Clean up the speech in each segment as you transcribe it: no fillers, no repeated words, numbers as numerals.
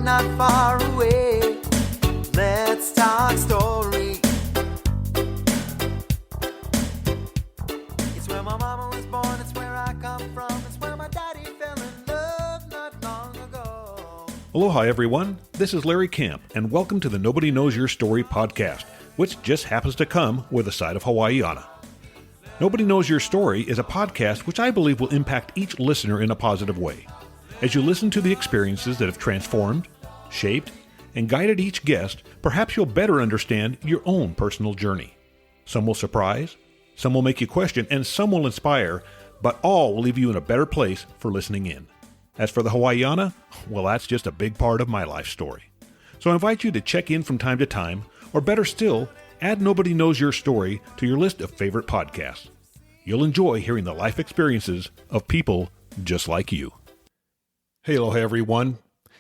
Not far away, let's talk story. It's where my mama was born, it's where I come from, it's where my daddy fell in love not long ago. Aloha everyone, this is Larry Camp, and welcome to the Nobody Knows Your Story podcast, which just happens to come with a side of Hawaiiana. Nobody Knows Your Story is a podcast which I believe will impact each listener in a positive way. As you listen to the experiences that have transformed, shaped, and guided each guest, perhaps you'll better understand your own personal journey. Some will surprise, some will make you question, and some will inspire, but all will leave you in a better place for listening in. As for the Hawaiiana, well, that's just a big part of my life story. So I invite you to check in from time to time, or better still, add Nobody Knows Your Story to your list of favorite podcasts. You'll enjoy hearing the life experiences of people just like you. Hey, aloha everyone.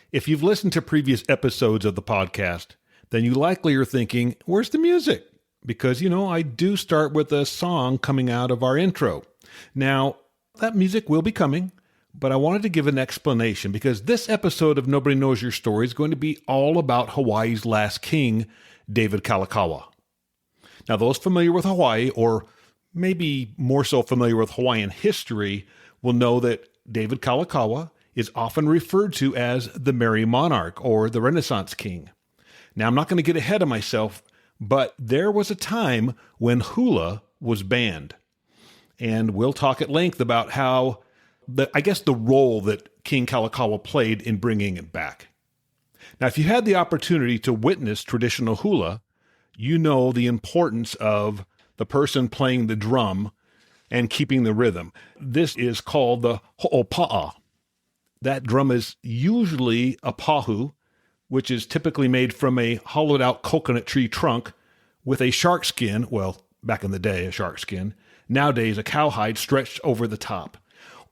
If you've listened to previous episodes of the podcast, then you likely are thinking, where's the music? Because, I do start with a song coming out of our intro. Now, that music will be coming, but I wanted to give an explanation because this episode of Nobody Knows Your Story is going to be all about Hawaii's last king, David Kalakaua. Now, those familiar with Hawaii, or maybe more so familiar with Hawaiian history, will know that David Kalakaua is often referred to as the Merrie Monarch or the Renaissance King. Now, I'm not going to get ahead of myself, but there was a time when hula was banned. And we'll talk at length about how, the role that King Kalakaua played in bringing it back. Now, if you had the opportunity to witness traditional hula, you know the importance of the person playing the drum and keeping the rhythm. This is called the hoʻopa'a. That drum is usually a pahu, which is typically made from a hollowed out coconut tree trunk with a shark skin, well, back in the day, a shark skin, nowadays a cowhide stretched over the top.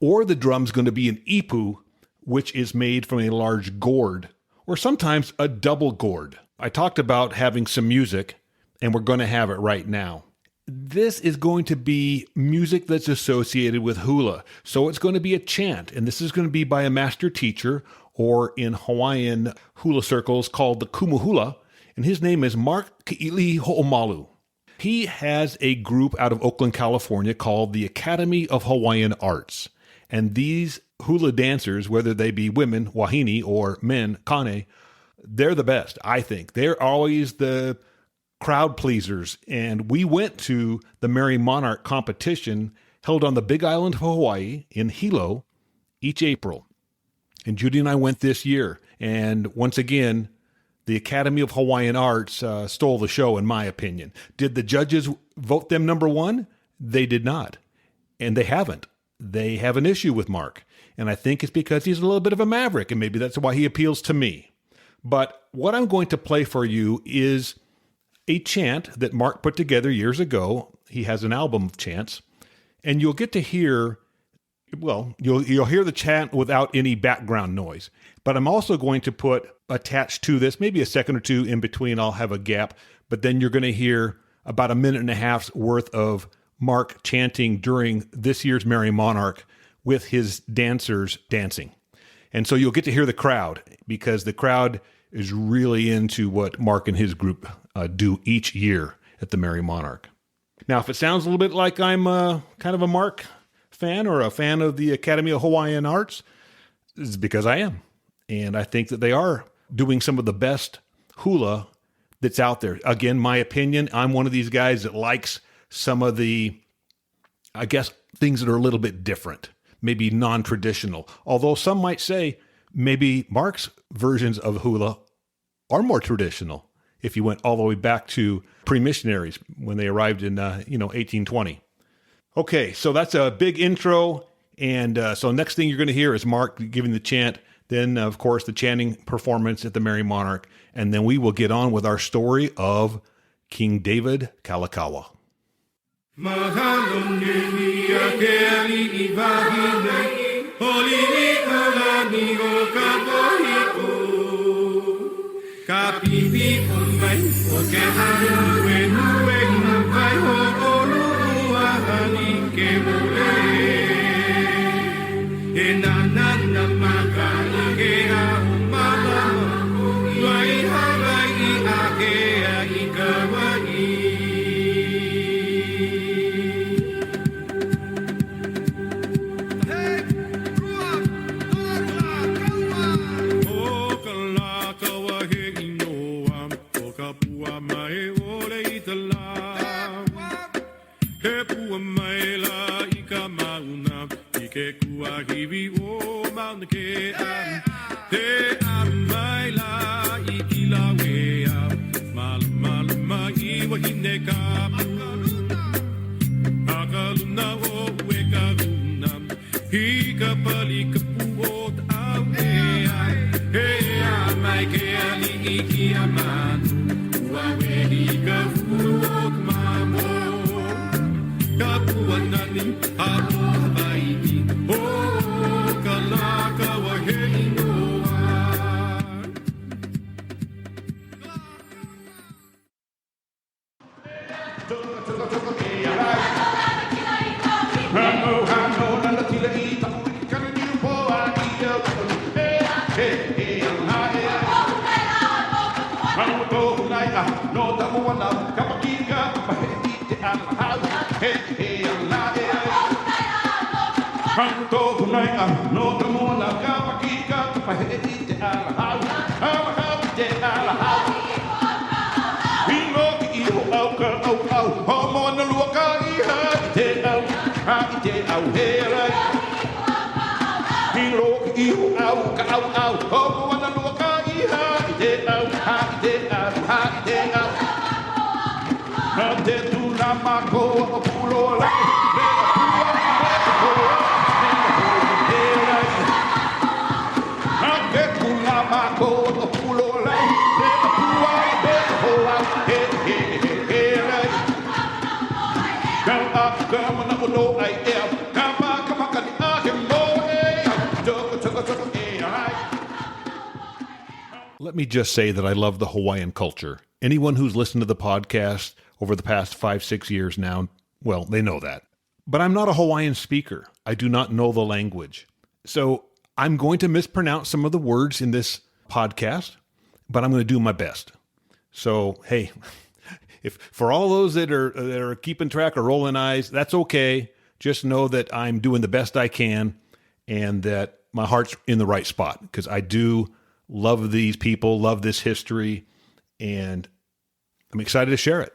Or the drum's going to be an ipu, which is made from a large gourd, or sometimes a double gourd. I talked about having some music, and we're going to have it right now. This is going to be music that's associated with hula. So it's going to be a chant, and this is going to be by a master teacher, or in Hawaiian hula circles called the Kumu hula, and his name is Mark Kealiʻi Hoʻomalu. He has a group out of Oakland, California called the Academy of Hawaiian Arts. And these hula dancers, whether they be women, wahine, or men, kane, they're the best, I think. They're always the crowd pleasers, and we went to the Merrie Monarch competition held on the Big Island of Hawaii in Hilo each April. And Judy and I went this year, and once again, the Academy of Hawaiian Arts stole the show, in my opinion. Did the judges vote them number one? They did not, and they haven't. They have an issue with Mark, and I think it's because he's a little bit of a maverick, and maybe that's why he appeals to me. But what I'm going to play for you is a chant that Mark put together years ago. He has an album of chants, and you'll get to hear, you'll hear the chant without any background noise. But I'm also going to put attached to this, maybe a second or two in between, I'll have a gap, but then you're going to hear about 1.5 minutes worth of Mark chanting during this year's Merrie Monarch with his dancers dancing. And so you'll get to hear the crowd, because the crowd is really into what Mark and his group do each year at the Merrie Monarch. Now, if it sounds a little bit like I'm kind of a Mark fan or a fan of the Academy of Hawaiian Arts, it's because I am. And I think that they are doing some of the best hula that's out there. Again, my opinion, I'm one of these guys that likes some of the, things that are a little bit different, maybe non-traditional. Although some might say maybe Mark's versions of hula are more traditional, if you went all the way back to pre-missionaries when they arrived in 1820. Okay, so that's a big intro, and so next thing you're going to hear is Mark giving the chant, then of course the chanting performance at the Merrie Monarch, and then we will get on with our story of King David Kalakaua. Mahalo nui ake Let me just say that I love the Hawaiian culture. Anyone who's listened to the podcast over the past 5-6 years now, well, they know that. But I'm not a Hawaiian speaker. I do not know the language. So I'm going to mispronounce some of the words in this podcast, but I'm going to do my best. So, hey, if for all those that are keeping track or rolling eyes, that's okay. Just know that I'm doing the best I can and that my heart's in the right spot because I do love these people, love this history, and I'm excited to share it.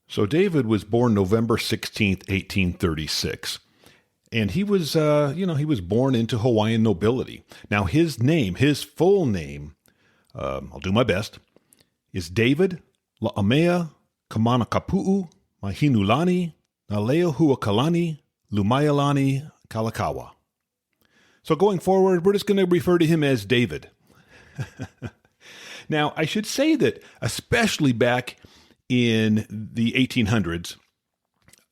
So David was born November 16th, 1836. And he was, he was born into Hawaiian nobility. Now his name, his full name, I'll do my best, is David La'amea Kamanakapu'u Mahinulani Naleo Huakalani Lumayalani Kalakaua. So going forward, we're just going to refer to him as David. Now, I should say that especially back in the 1800s,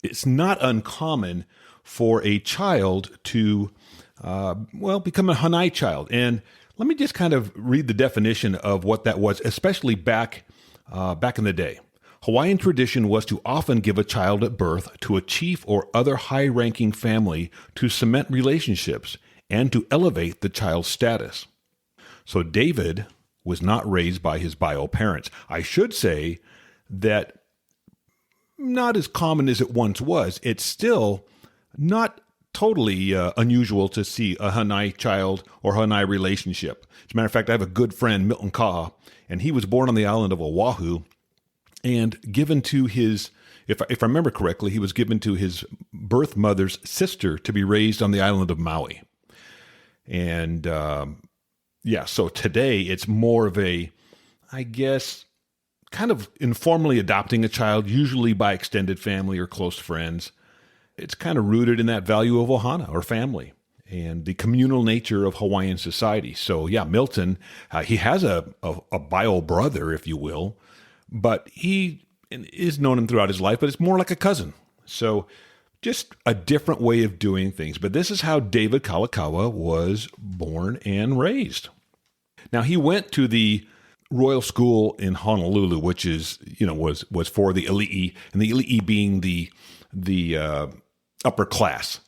it's not uncommon for a child to, become a Hanai child. And let me just kind of read the definition of what that was, especially back in the day. Hawaiian tradition was to often give a child at birth to a chief or other high-ranking family to cement relationships and to elevate the child's status. So David was not raised by his bio parents. I should say that not as common as it once was. It's still not totally unusual to see a Hanai child or Hanai relationship. As a matter of fact, I have a good friend, Milton Kaha, and he was born on the island of Oahu and given to his, if I remember correctly, he was given to his birth mother's sister to be raised on the island of Maui. And so today it's more of a, I guess, kind of informally adopting a child, usually by extended family or close friends. It's kind of rooted in that value of ohana, or family, and the communal nature of Hawaiian society. So yeah, Milton, he has a bio brother, if you will, but he is known him throughout his life, but it's more like a cousin. So just a different way of doing things. But this is how David Kalakaua was born and raised. Now, he went to the Royal School in Honolulu, which is, was for the Ili'i, and the Ili'i being the upper class,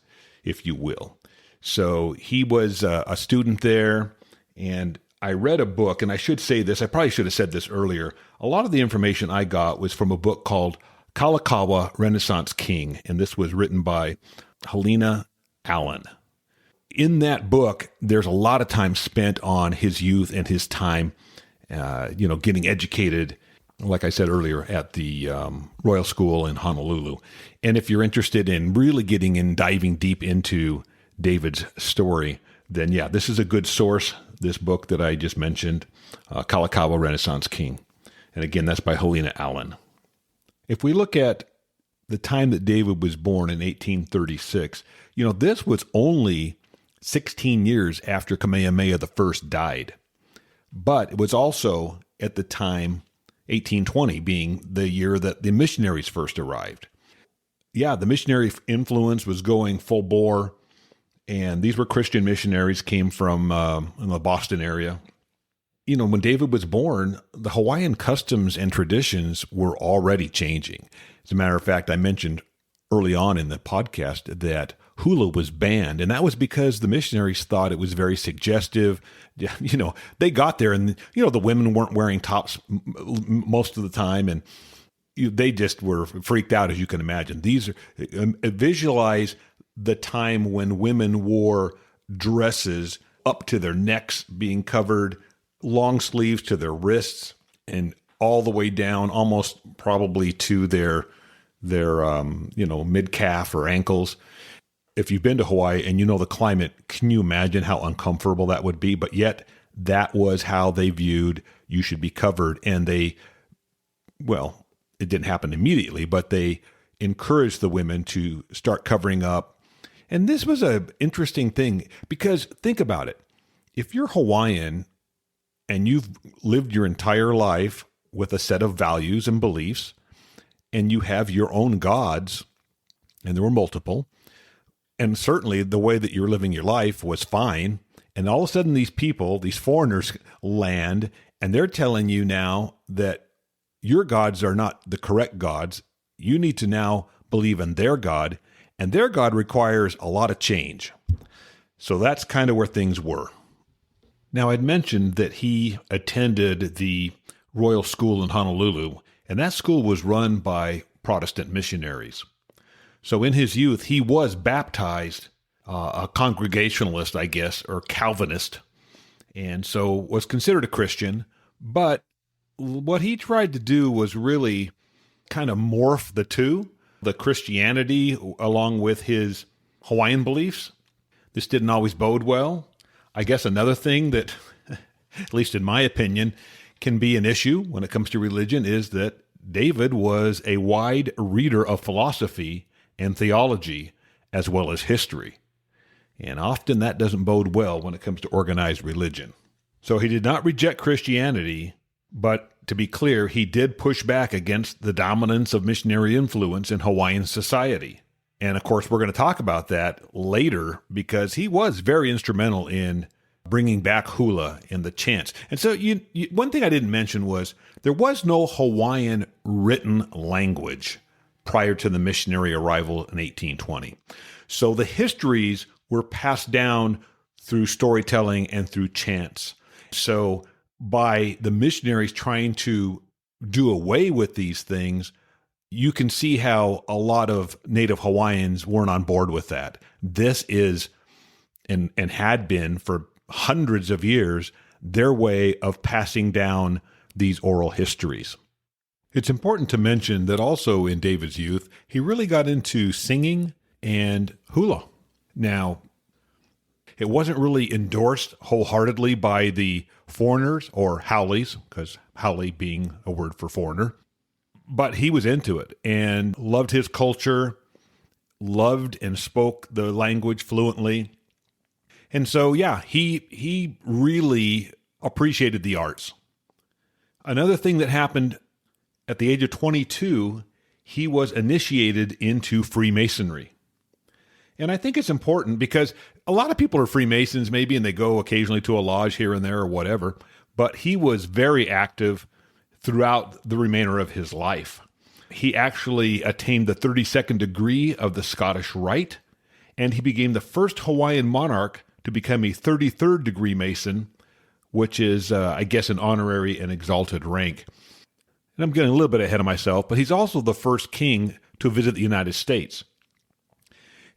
if you will. So he was a student there, and I read a book, and I should say this, I probably should have said this earlier. A lot of the information I got was from a book called Kalakaua, Renaissance King, and this was written by Helena Allen. In that book, there's a lot of time spent on his youth and his time, getting educated, like I said earlier, at the Royal School in Honolulu. And if you're interested in really getting in, diving deep into David's story, then yeah, this is a good source, this book that I just mentioned, Kalakaua, Renaissance King. And again, that's by Helena Allen. If we look at the time that David was born in 1836, this was only 16 years after Kamehameha I died. But it was also at the time, 1820 being the year that the missionaries first arrived. Yeah, the missionary influence was going full bore, and these were Christian missionaries, came from in the Boston area. When David was born, the Hawaiian customs and traditions were already changing. As a matter of fact, I mentioned early on in the podcast that hula was banned, and that was because the missionaries thought it was very suggestive. They got there, and the women weren't wearing tops most of the time, and they just were freaked out, as you can imagine. These are visualize the time when women wore dresses up to their necks, being covered, long sleeves to their wrists, and all the way down, almost probably to their mid calf or ankles. If you've been to Hawaii and you know the climate, can you imagine how uncomfortable that would be? But yet that was how they viewed you should be covered. And it didn't happen immediately, but they encouraged the women to start covering up. And this was an interesting thing because think about it. If you're Hawaiian and you've lived your entire life with a set of values and beliefs, and you have your own gods, and there were multiple, and certainly the way that you're living your life was fine. And all of a sudden these people, these foreigners land, and they're telling you now that your gods are not the correct gods. You need to now believe in their God, and their God requires a lot of change. So that's kind of where things were. Now, I'd mentioned that he attended the Royal School in Honolulu, and that school was run by Protestant missionaries. So in his youth, he was baptized, a Congregationalist, I guess, or Calvinist, and so was considered a Christian. But what he tried to do was really kind of morph the two, the Christianity along with his Hawaiian beliefs. This didn't always bode well. I guess another thing that, at least in my opinion, can be an issue when it comes to religion is that David was a wide reader of philosophy and theology, as well as history. And often that doesn't bode well when it comes to organized religion. So he did not reject Christianity, but to be clear, he did push back against the dominance of missionary influence in Hawaiian society. And of course, we're going to talk about that later because he was very instrumental in bringing back hula and the chants. And so one thing I didn't mention was there was no Hawaiian written language prior to the missionary arrival in 1820. So the histories were passed down through storytelling and through chants. So by the missionaries trying to do away with these things, you can see how a lot of Native Hawaiians weren't on board with that. This is, and had been for hundreds of years, their way of passing down these oral histories. It's important to mention that also in David's youth, he really got into singing and hula. Now, it wasn't really endorsed wholeheartedly by the foreigners or haoles, because haole being a word for foreigner, but he was into it and loved his culture, loved and spoke the language fluently. And so, yeah, he really appreciated the arts. Another thing that happened at the age of 22, he was initiated into Freemasonry. And I think it's important because a lot of people are Freemasons maybe, and they go occasionally to a lodge here and there or whatever, but he was very active throughout the remainder of his life. He actually attained the 32nd degree of the Scottish Rite, and he became the first Hawaiian monarch to become a 33rd degree Mason, which is, I guess, an honorary and exalted rank. And I'm getting a little bit ahead of myself, but he's also the first king to visit the United States.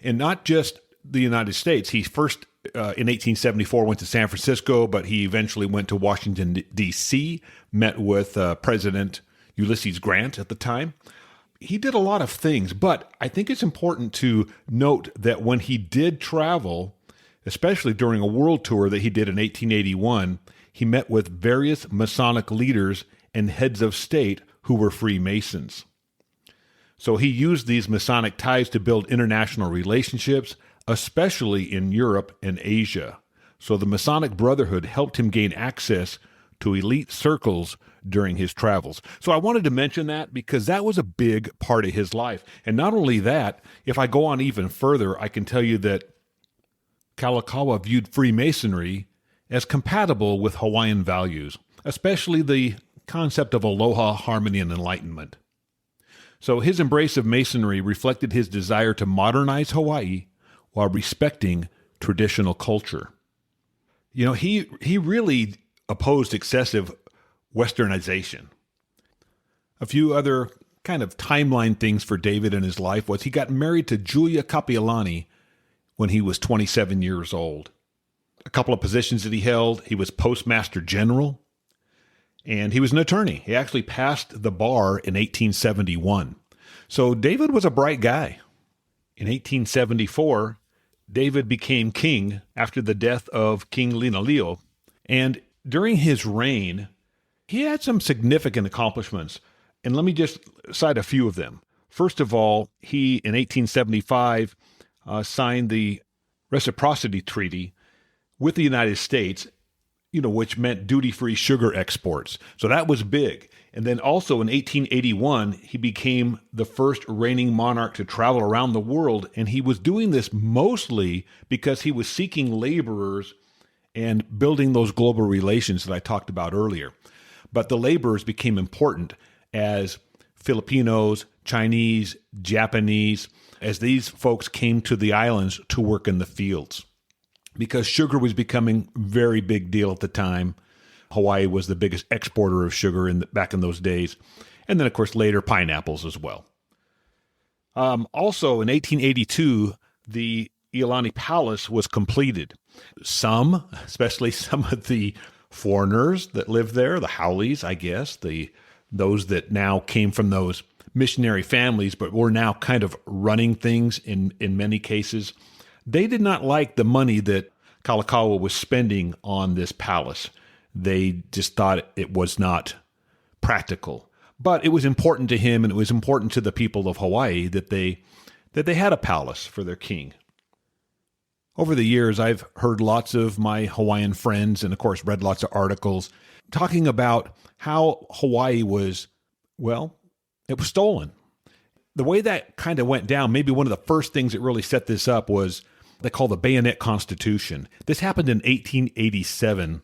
And not just the United States. He first, in 1874, went to San Francisco, but he eventually went to Washington, D.C., met with President Ulysses Grant at the time. He did a lot of things, but I think it's important to note that when he did travel, especially during a world tour that he did in 1881, he met with various Masonic leaders and heads of state who were Freemasons. So he used these Masonic ties to build international relationships, especially in Europe and Asia. So the Masonic Brotherhood helped him gain access to elite circles during his travels. So I wanted to mention that because that was a big part of his life. And not only that, if I go on even further, I can tell you that Kalakaua viewed Freemasonry as compatible with Hawaiian values, especially the concept of aloha, harmony, and enlightenment. So his embrace of Masonry reflected his desire to modernize Hawaii while respecting traditional culture. You know, he really opposed excessive Westernization. A few other kind of timeline things for David in his life was he got married to Julia Kapiolani when he was 27 years old. A couple of positions that he held, he was Postmaster General, and he was an attorney. He actually passed the bar in 1871. So David was a bright guy. In 1874, David became king after the death of King Linaleo, and during his reign, he had some significant accomplishments, and let me just cite a few of them. First of all, he, in 1875, signed the Reciprocity Treaty with the United States, which meant duty-free sugar exports. So that was big. And then also in 1881, he became the first reigning monarch to travel around the world, and he was doing this mostly because he was seeking laborers and building those global relations that I talked about earlier. But the laborers became important as Filipinos, Chinese, Japanese, as these folks came to the islands to work in the fields. Because sugar was becoming a very big deal at the time. Hawaii was the biggest exporter of sugar back in those days. And then, of course, later pineapples as well. Also, in 1882, the Iolani Palace was completed. Some, especially some of the foreigners that lived there, the Howleys, I guess, those that now came from those missionary families, but were now kind of running things in many cases, they did not like the money that Kalakaua was spending on this palace. They just thought it was not practical. But it was important to him, and it was important to the people of Hawaii that they had a palace for their king. Over the years, I've heard lots of my Hawaiian friends and, of course, read lots of articles talking about how Hawaii was, it was stolen. The way that kind of went down, maybe one of the first things that really set this up was they call the Bayonet Constitution. This happened in 1887.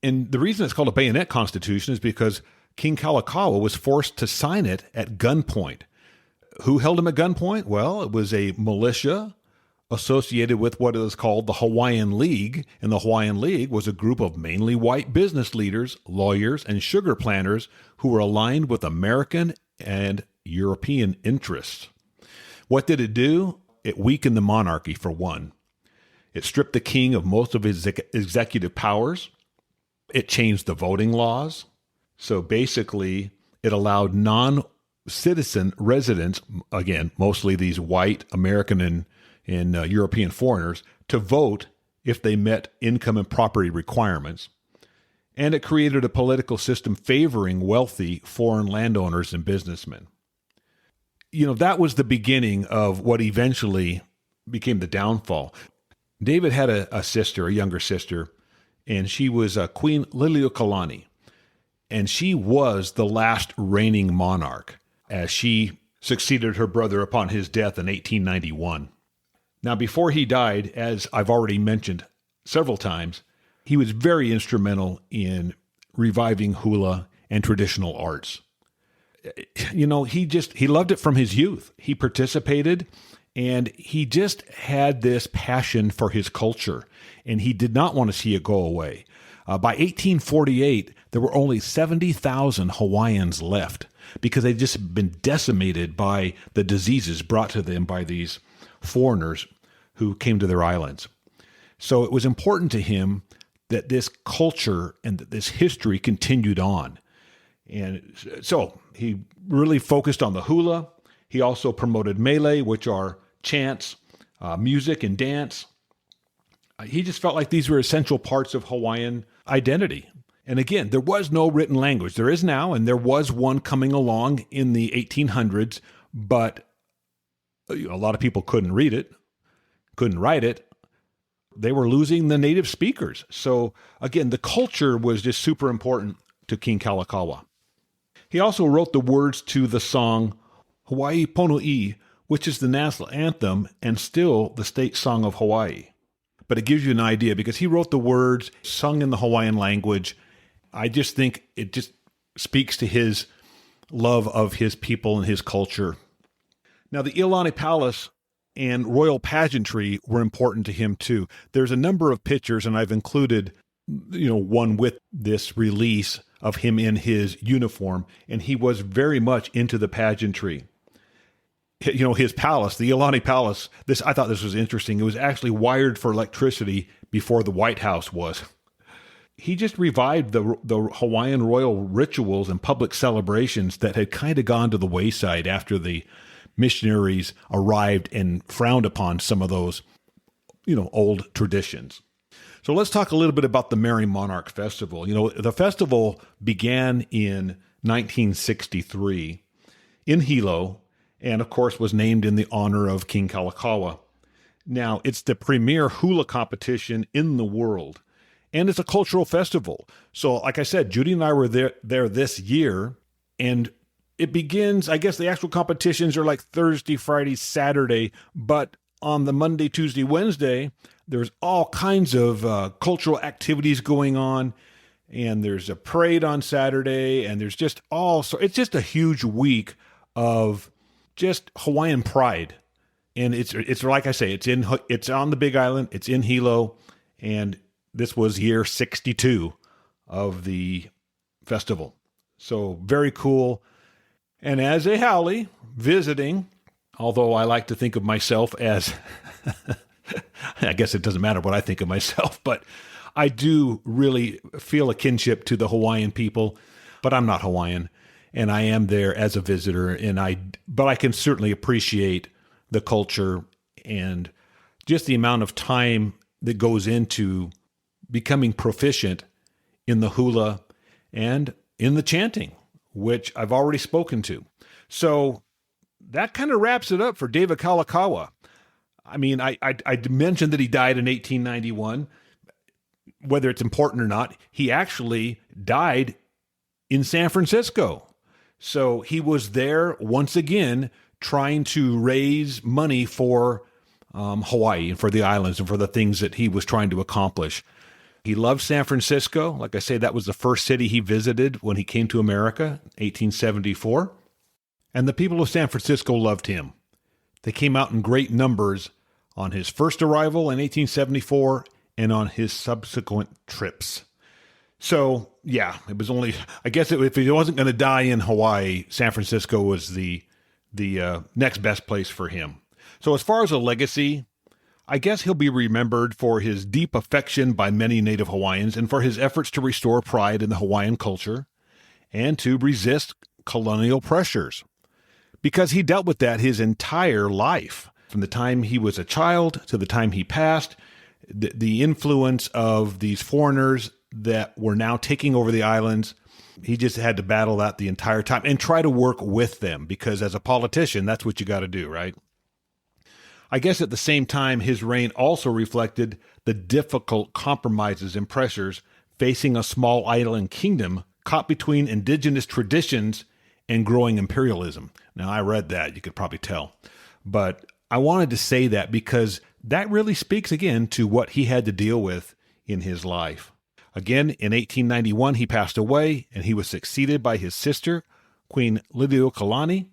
And the reason it's called a Bayonet Constitution is because King Kalakaua was forced to sign it at gunpoint. Who held him at gunpoint? Well, it was a militia associated with what is called the Hawaiian League, and the Hawaiian League was a group of mainly white business leaders, lawyers, and sugar planters who were aligned with American and European interests. What did it do? It weakened the monarchy, for one. It stripped the king of most of his executive powers. It changed the voting laws. So basically, it allowed non-citizen residents, again, mostly these white American and European foreigners, to vote if they met income and property requirements. And it created a political system favoring wealthy foreign landowners and businessmen. That was the beginning of what eventually became the downfall. David had a younger sister, and she was Queen Liliuokalani. And she was the last reigning monarch as she succeeded her brother upon his death in 1891. Now, before he died, as I've already mentioned several times, he was very instrumental in reviving hula and traditional arts. He loved it from his youth. He participated, and he just had this passion for his culture, and he did not want to see it go away. By 1848, there were only 70,000 Hawaiians left because they'd just been decimated by the diseases brought to them by these foreigners who came to their islands. So it was important to him that this culture and that this history continued on. And so he really focused on the hula. He also promoted mele, which are chants, music, and dance. He just felt like these were essential parts of Hawaiian identity. And again, there was no written language. There is now, and there was one coming along in the 1800s, but a lot of people couldn't read it, couldn't write it. They were losing the native speakers. So again, the culture was just super important to King Kalakaua. He also wrote the words to the song Hawaii Pono'i, which is the national anthem and still the state song of Hawaii. But it gives you an idea because he wrote the words, sung in the Hawaiian language. I just think it just speaks to his love of his people and his culture. Now, the Iolani Palace and royal pageantry were important to him too. There's a number of pictures, and I've included, one with this release of him in his uniform, and he was very much into the pageantry. His palace, the Iolani Palace, I thought this was interesting. It was actually wired for electricity before the White House was. He just revived the Hawaiian royal rituals and public celebrations that had kind of gone to the wayside after the missionaries arrived and frowned upon some of those, old traditions. So let's talk a little bit about the Merrie Monarch Festival. The festival began in 1963 in Hilo, and of course was named in the honor of King Kalakaua. Now, it's the premier hula competition in the world, and it's a cultural festival. So, like I said, Judy and I were there this year, and it begins, I guess the actual competitions are like Thursday, Friday, Saturday, but on the Monday, Tuesday, Wednesday, there's all kinds of cultural activities going on, and there's a parade on Saturday, and there's just it's just a huge week of just Hawaiian pride. And it's like I say, it's on the Big Island, it's in Hilo, and this was year 62 of the festival. So very cool. And as a haole visiting, although I like to think of myself as, I guess it doesn't matter what I think of myself, but I do really feel a kinship to the Hawaiian people, but I'm not Hawaiian, and I am there as a visitor, but I can certainly appreciate the culture and just the amount of time that goes into becoming proficient in the hula and in the chanting, which I've already spoken to. So that kind of wraps it up for David Kalakaua. I mean, I mentioned that he died in 1891. Whether it's important or not, he actually died in San Francisco. So he was there once again trying to raise money for Hawaii and for the islands and for the things that he was trying to accomplish. He loved San Francisco. Like I say, that was the first city he visited when he came to America, 1874. And the people of San Francisco loved him. They came out in great numbers on his first arrival in 1874 and on his subsequent trips. So, yeah, it was only, I guess if he wasn't going to die in Hawaii, San Francisco was the next best place for him. So as far as a legacy, I guess he'll be remembered for his deep affection by many Native Hawaiians and for his efforts to restore pride in the Hawaiian culture and to resist colonial pressures. Because he dealt with that his entire life, from the time he was a child to the time he passed, the influence of these foreigners that were now taking over the islands. He just had to battle that the entire time and try to work with them, because as a politician, that's what you got to do, right? I guess at the same time, his reign also reflected the difficult compromises and pressures facing a small island kingdom caught between indigenous traditions and growing imperialism. Now, I read that, you could probably tell. But I wanted to say that because that really speaks again to what he had to deal with in his life. Again, in 1891, he passed away, and he was succeeded by his sister, Queen Liliuokalani,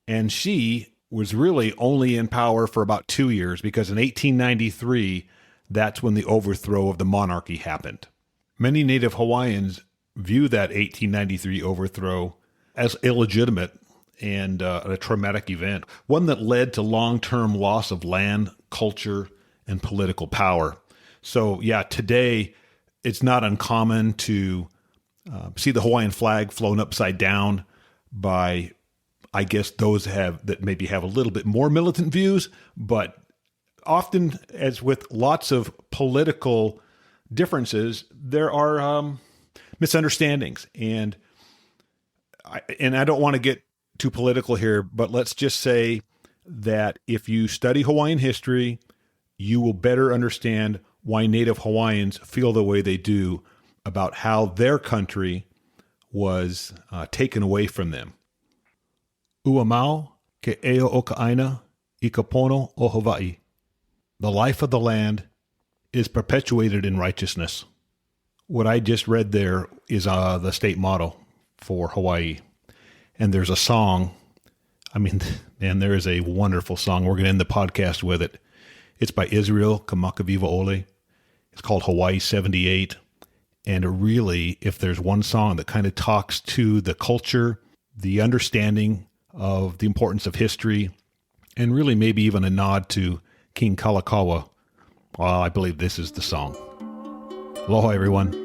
and she was really only in power for about 2 years, because in 1893, that's when the overthrow of the monarchy happened. Many Native Hawaiians view that 1893 overthrow as illegitimate and a traumatic event, one that led to long-term loss of land, culture, and political power. So yeah, today it's not uncommon to see the Hawaiian flag flown upside down by, I guess, those that maybe have a little bit more militant views, but often, as with lots of political differences, there are misunderstandings. And I don't want to get too political here, but let's just say that if you study Hawaiian history, you will better understand why Native Hawaiians feel the way they do about how their country was taken away from them. Ua mau ke eo o ka aina I ka pono o Hawaii. The life of the land is perpetuated in righteousness. What I just read there is the state motto for Hawaii. And there's a song. I mean, man, there is a wonderful song. We're going to end the podcast with it. It's by Israel Kamakawiwa Ole. It's called Hawaii 78. And really, if there's one song that kind of talks to the culture, the understanding of the importance of history, and really maybe even a nod to King Kalakaua, well, I believe this is the song. Aloha, everyone.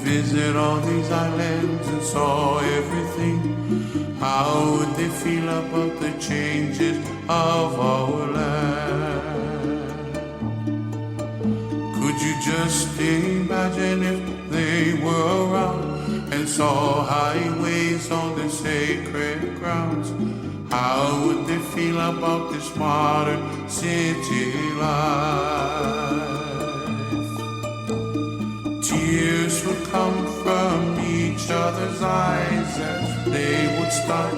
Visit all these islands and saw everything. How would they feel about the changes of our land? Could you just imagine if they were around and saw highways on the sacred grounds? How would they feel about this modern city life? Tears would come from each other's eyes as they would start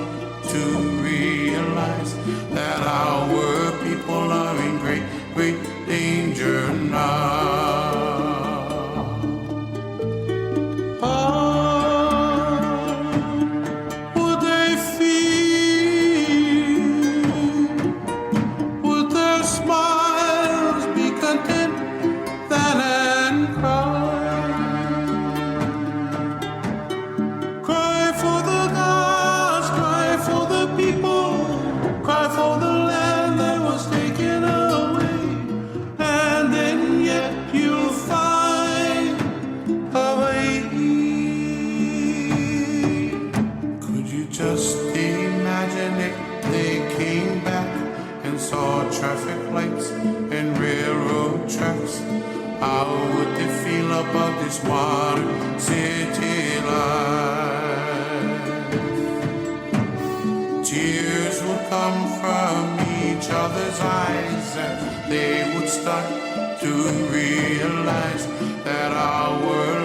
to realize that our people are in great, great danger now. Would they feel? Would their smiles be content then and cry? Traffic lights and railroad tracks. How would they feel about this modern city life? Tears would come from each other's eyes and they would start to realize that our